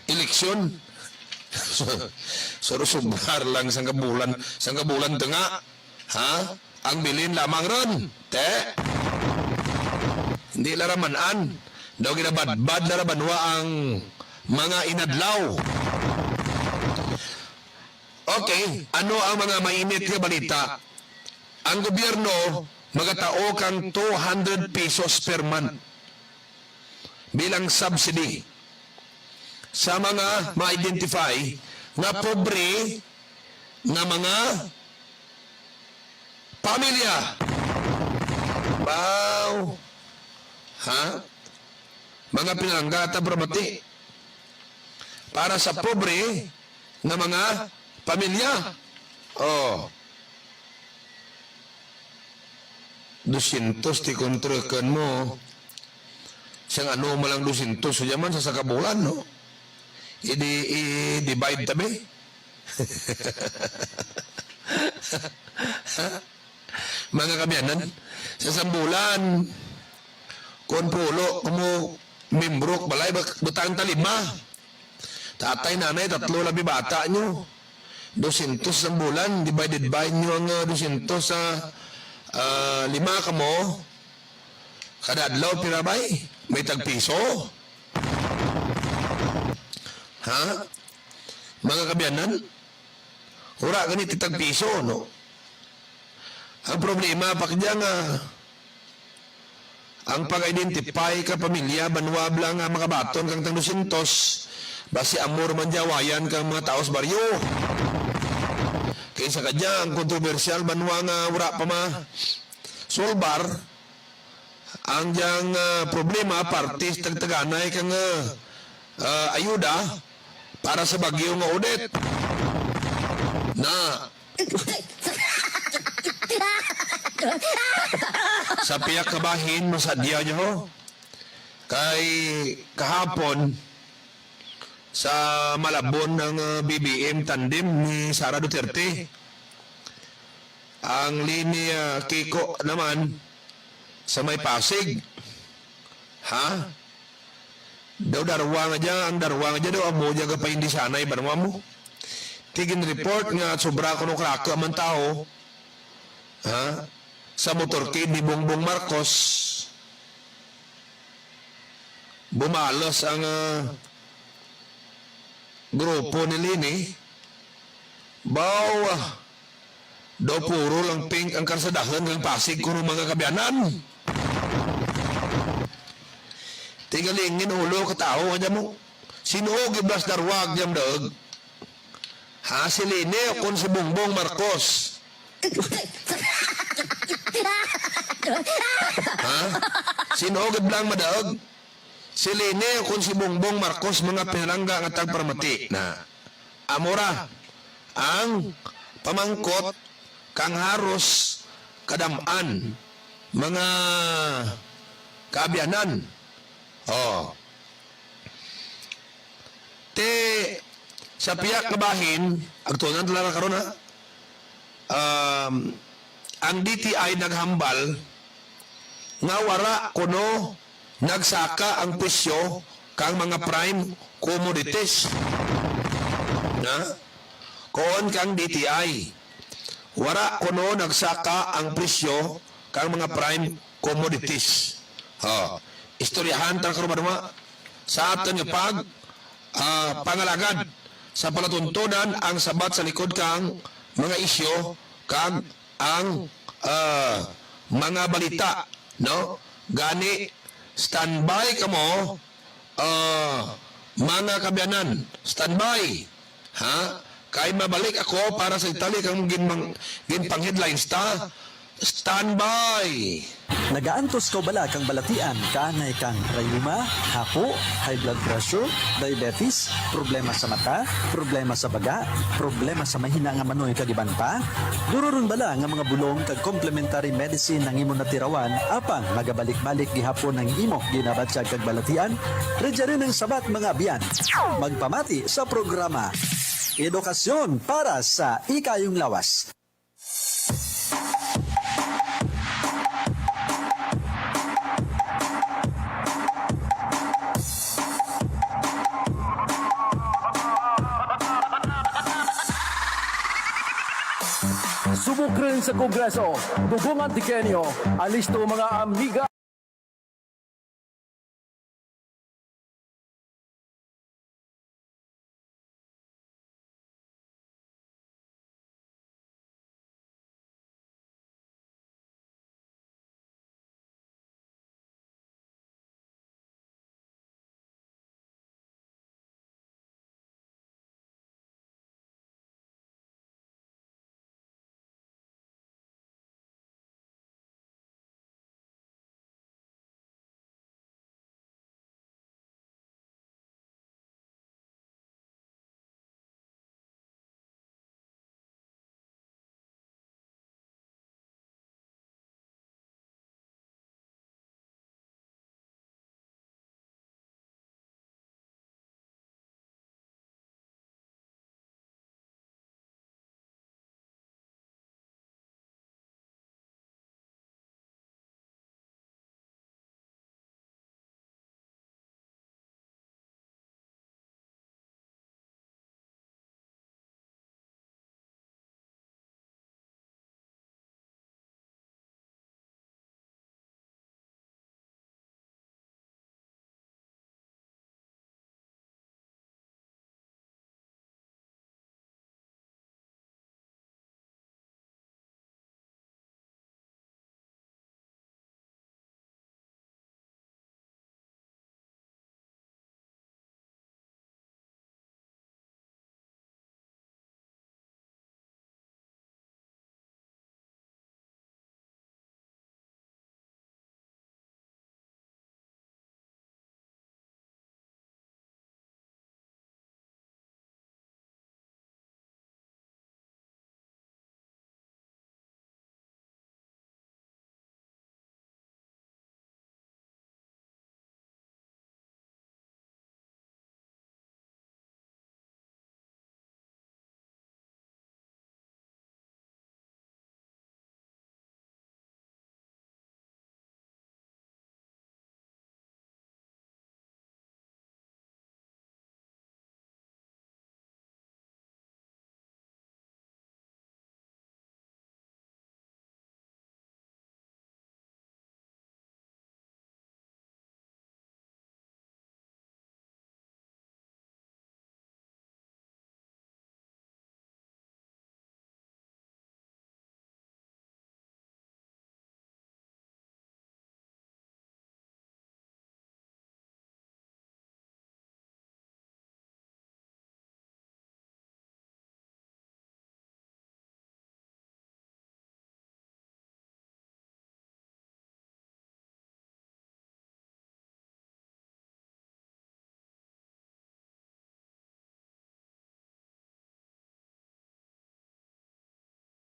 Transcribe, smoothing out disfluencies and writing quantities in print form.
eleksyon. Surusubar lang sang kabulan tengah. Ha? Ang bilin lamang ron. Te? Hindi laramanan. Daw ginabadbad larabanwa ang mga inadlaw. Okay, ano ang mga mainit na balita? Ang gobyerno magatao kang 200 pesos per month bilang subsidy sa mga ma-identify na pobre na mga pamilya. Wow! Ha? Mga pinanggata brabati para sa pobre na mga pamilya. Oh. 200 ti kontrakan mo. Siyang ano malang 200 so yaman sa sakabulan, no? I-divide tabi. Mga kabyanan, sa sambulan, kung pulo, kumo membrok, balay, butang talima. Tatay, nanay, tatlo labi bata nyo. 200 sa bulan, divided by nyo ang 200 sa 5 ka mo. Kada adlaw pinabay, may tagpiso. Ha? Mga kabyanan, hura ganit tagpiso, no? Ang problema, pakidya nga, ang pag-identify ka pamilya, banwab lang nga mga baton kang tang 200, basi amor man jawayan kang mga taos baryo. Kaysa kadya, ang kontrobersyal, banwa nga wala pa ma solbar, ang diyang problema, partis, tagtaganay kang ayuda para sa bagyo nga audit. Na, sa piyak kabahin mo sa diya nyo, kay kahapon, sa Malabon ng BBM tandem ni Sara Duterte. Ang linya Kiko naman sa may Pasig. Ha? Daw darwa nga dyan, ang darwa nga dyan daw, amo dyan ka pa hindi sanay, banwa mo. Tigin report nga, sobra ko nung krako man tao. Ha? Sa motorcade ni Bongbong Marcos. Bumalos ang grupo ni Lini, daw puro lang pink ang karsadahan ng Pasig kuno mga kabyanan. Tigalingin ulo katao kanya mo. Sino giblas darwag jam daog? Ha, si Lini o kung si Bongbong Marcos? Ha? Sino giblang madaog? Si Lini kung si Bongbong Marcos mga pinalangga nga tagparmati na amora ang pamangkot kang haros kadaman mga kaabyanan. Oh. Te sa piyak kabahin agtunan tala karon ha. Ang DTI naghambal nga wara kuno nagsaka ang presyo kang mga prime commodities. Na? Koon kang DTI. Wara kuno nagsaka ang presyo kang mga prime commodities. Istoryahan ta karon ba sa aton nga pangalagad sa palatuntunan ang sabat sa likod kang mga isyo kang ang mga balita, no? Gani standby ka mo, mga kabyanan, standby. Ha? Kay mabalik ako para sa Italy kang ginpang headlines ta. Standby. Nagaantos ko bala kang balatian, kanay kang rayuma, hapo, high blood pressure, diabetes, problema sa mata, problema sa baga, problema sa mahina nga manoy kagiban pa. Dururon bala nga mga bulong kag complementary medicine nang imo natirawan apang magabalik-balik gihapon ng imo ginabatsag kag balatian. Redya rin ang sabat mga abyan. Magpamati sa programa Edukasyon para sa Ikayong Lawas. Subok rin sa Kongreso, dugungan tikenyo, alisto mga amiga